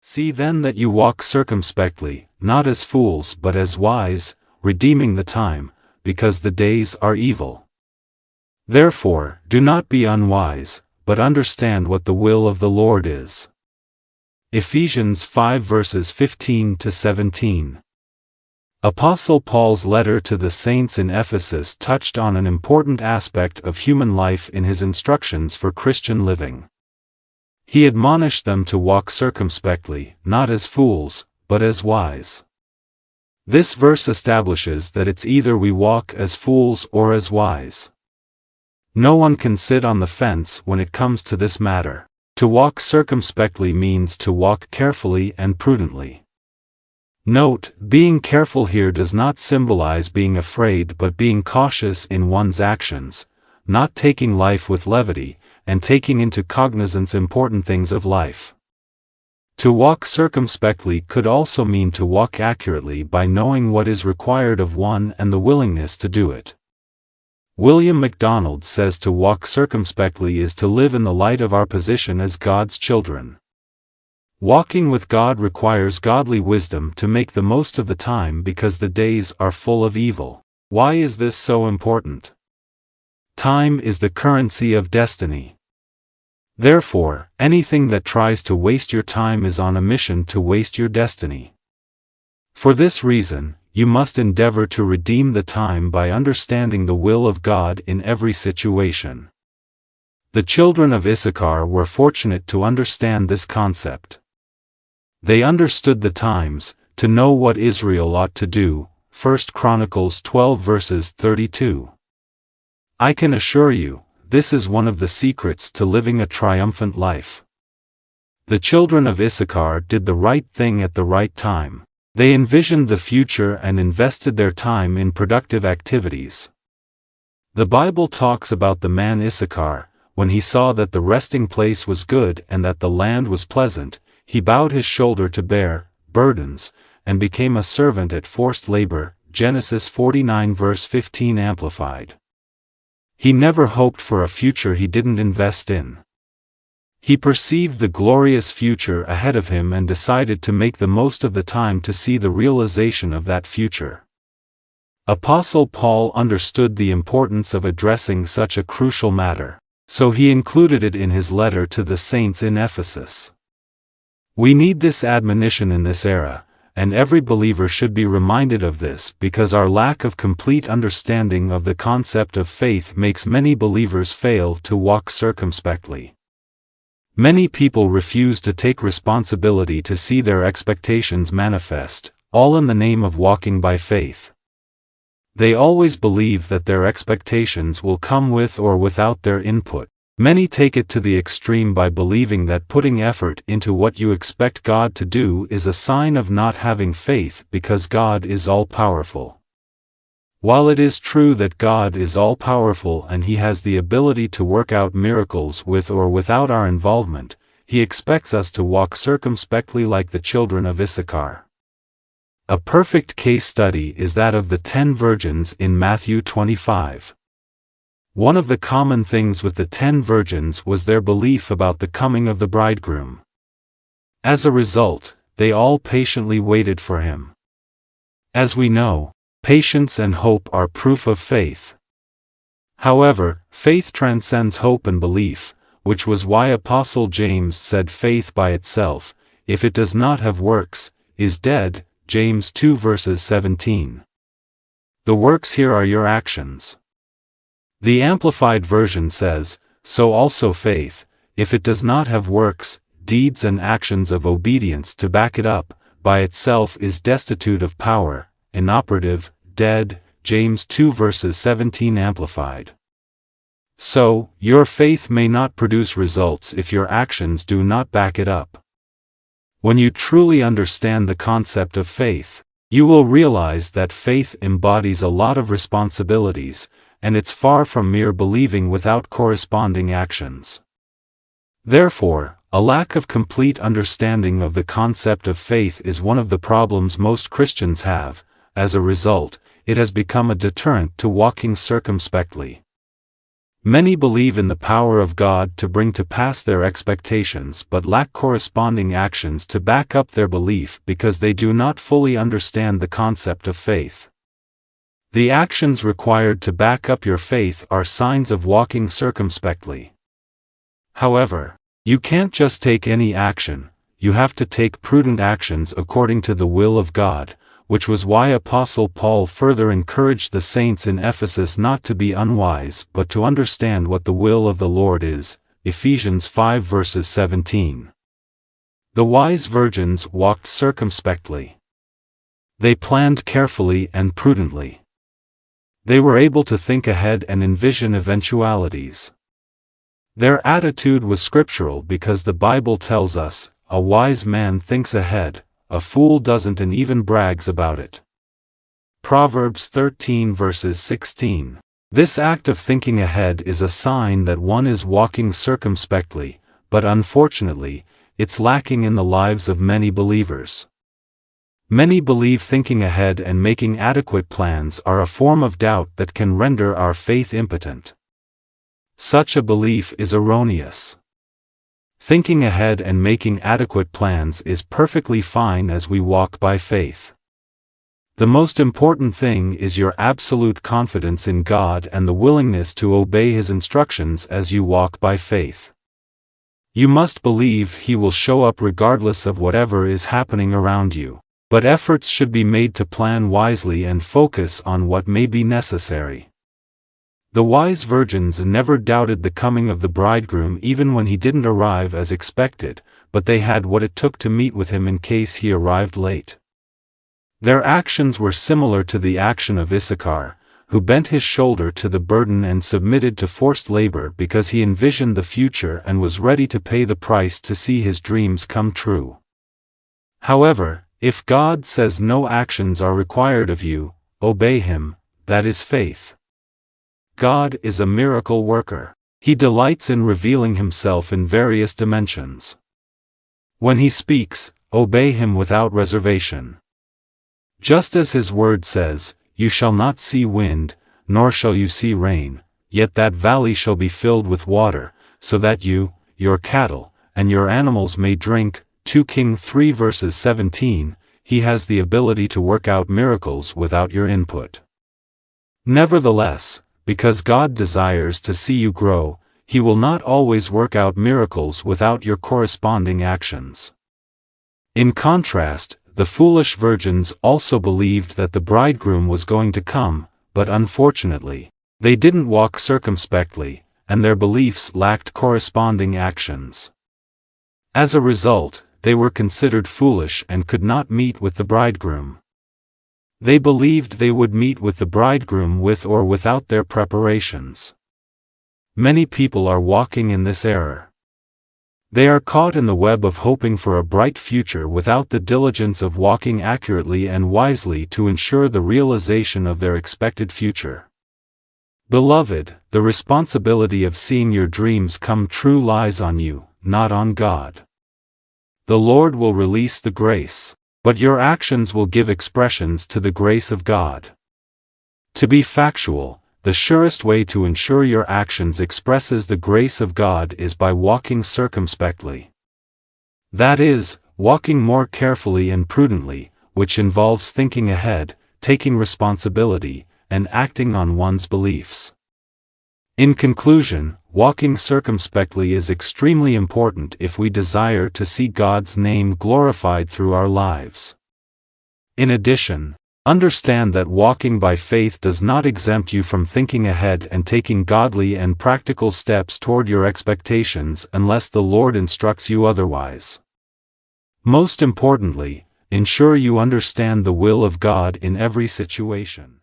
See then that you walk circumspectly, not as fools but as wise, redeeming the time, because the days are evil. Therefore, do not be unwise, but understand what the will of the Lord is. Ephesians 5 verses 15 to 17. Apostle Paul's letter to the saints in Ephesus touched on an important aspect of human life in his instructions for Christian living. He admonished them to walk circumspectly, not as fools, but as wise. This verse establishes that it's either we walk as fools or as wise. No one can sit on the fence when it comes to this matter. To walk circumspectly means to walk carefully and prudently. Note, being careful here does not symbolize being afraid but being cautious in one's actions, not taking life with levity, and taking into cognizance important things of life. To walk circumspectly could also mean to walk accurately by knowing what is required of one and the willingness to do it. William MacDonald says to walk circumspectly is to live in the light of our position as God's children. Walking with God requires godly wisdom to make the most of the time because the days are full of evil. Why is this so important? Time is the currency of destiny. Therefore, anything that tries to waste your time is on a mission to waste your destiny. For this reason, you must endeavor to redeem the time by understanding the will of God in every situation. The children of Issachar were fortunate to understand this concept. They understood the times, to know what Israel ought to do. 1 Chronicles 12 verses 32. I can assure you, this is one of the secrets to living a triumphant life. The children of Issachar did the right thing at the right time. They envisioned the future and invested their time in productive activities. The Bible talks about the man Issachar. When he saw that the resting place was good and that the land was pleasant, he bowed his shoulder to bear burdens, and became a servant at forced labor. Genesis 49 verse 15 Amplified. He never hoped for a future he didn't invest in. He perceived the glorious future ahead of him and decided to make the most of the time to see the realization of that future. Apostle Paul understood the importance of addressing such a crucial matter, so he included it in his letter to the saints in Ephesus. We need this admonition in this era, and every believer should be reminded of this because our lack of complete understanding of the concept of faith makes many believers fail to walk circumspectly. Many people refuse to take responsibility to see their expectations manifest, all in the name of walking by faith. They always believe that their expectations will come with or without their input. Many take it to the extreme by believing that putting effort into what you expect God to do is a sign of not having faith because God is all-powerful. While it is true that God is all-powerful and He has the ability to work out miracles with or without our involvement, He expects us to walk circumspectly like the children of Issachar. A perfect case study is that of the 10 virgins in Matthew 25. One of the common things with the 10 virgins was their belief about the coming of the bridegroom. As a result, they all patiently waited for him. As we know, patience and hope are proof of faith. However, faith transcends hope and belief, which was why Apostle James said faith by itself, if it does not have works, is dead. James 2 verses 17. The works here are your actions. The Amplified Version says, so also faith, if it does not have works, deeds and actions of obedience to back it up, by itself is destitute of power, inoperative, dead. James 2 verses 17 Amplified. So, your faith may not produce results if your actions do not back it up. When you truly understand the concept of faith, you will realize that faith embodies a lot of responsibilities, and it's far from mere believing without corresponding actions. Therefore, a lack of complete understanding of the concept of faith is one of the problems most Christians have. As a result, it has become a deterrent to walking circumspectly. Many believe in the power of God to bring to pass their expectations but lack corresponding actions to back up their belief because they do not fully understand the concept of faith. The actions required to back up your faith are signs of walking circumspectly. However, you can't just take any action, you have to take prudent actions according to the will of God, which was why Apostle Paul further encouraged the saints in Ephesus not to be unwise but to understand what the will of the Lord is, Ephesians 5 verses 17. The wise virgins walked circumspectly. They planned carefully and prudently. They were able to think ahead and envision eventualities. Their attitude was scriptural because the Bible tells us, "A wise man thinks ahead, a fool doesn't and even brags about it." Proverbs 13 verses 16. This act of thinking ahead is a sign that one is walking circumspectly, but unfortunately, it's lacking in the lives of many believers. Many believe thinking ahead and making adequate plans are a form of doubt that can render our faith impotent. Such a belief is erroneous. Thinking ahead and making adequate plans is perfectly fine as we walk by faith. The most important thing is your absolute confidence in God and the willingness to obey His instructions as you walk by faith. You must believe He will show up regardless of whatever is happening around you, but efforts should be made to plan wisely and focus on what may be necessary. The wise virgins never doubted the coming of the bridegroom even when he didn't arrive as expected, but they had what it took to meet with him in case he arrived late. Their actions were similar to the action of Issachar, who bent his shoulder to the burden and submitted to forced labor because he envisioned the future and was ready to pay the price to see his dreams come true. However, if God says no actions are required of you, obey Him, that is faith. God is a miracle worker. He delights in revealing Himself in various dimensions. When He speaks, obey Him without reservation. Just as His word says, "You shall not see wind, nor shall you see rain, yet that valley shall be filled with water, so that you, your cattle, and your animals may drink." 2 Kings 3 verses 17, He has the ability to work out miracles without your input. Nevertheless, because God desires to see you grow, He will not always work out miracles without your corresponding actions. In contrast, the foolish virgins also believed that the bridegroom was going to come, but unfortunately, they didn't walk circumspectly, and their beliefs lacked corresponding actions. As a result, they were considered foolish and could not meet with the bridegroom. They believed they would meet with the bridegroom with or without their preparations. Many people are walking in this error. They are caught in the web of hoping for a bright future without the diligence of walking accurately and wisely to ensure the realization of their expected future. Beloved, the responsibility of seeing your dreams come true lies on you, not on God. The Lord will release the grace, but your actions will give expressions to the grace of God. To be factual, the surest way to ensure your actions expresses the grace of God is by walking circumspectly. That is, walking more carefully and prudently, which involves thinking ahead, taking responsibility, and acting on one's beliefs. In conclusion, walking circumspectly is extremely important if we desire to see God's name glorified through our lives. In addition, understand that walking by faith does not exempt you from thinking ahead and taking godly and practical steps toward your expectations unless the Lord instructs you otherwise. Most importantly, ensure you understand the will of God in every situation.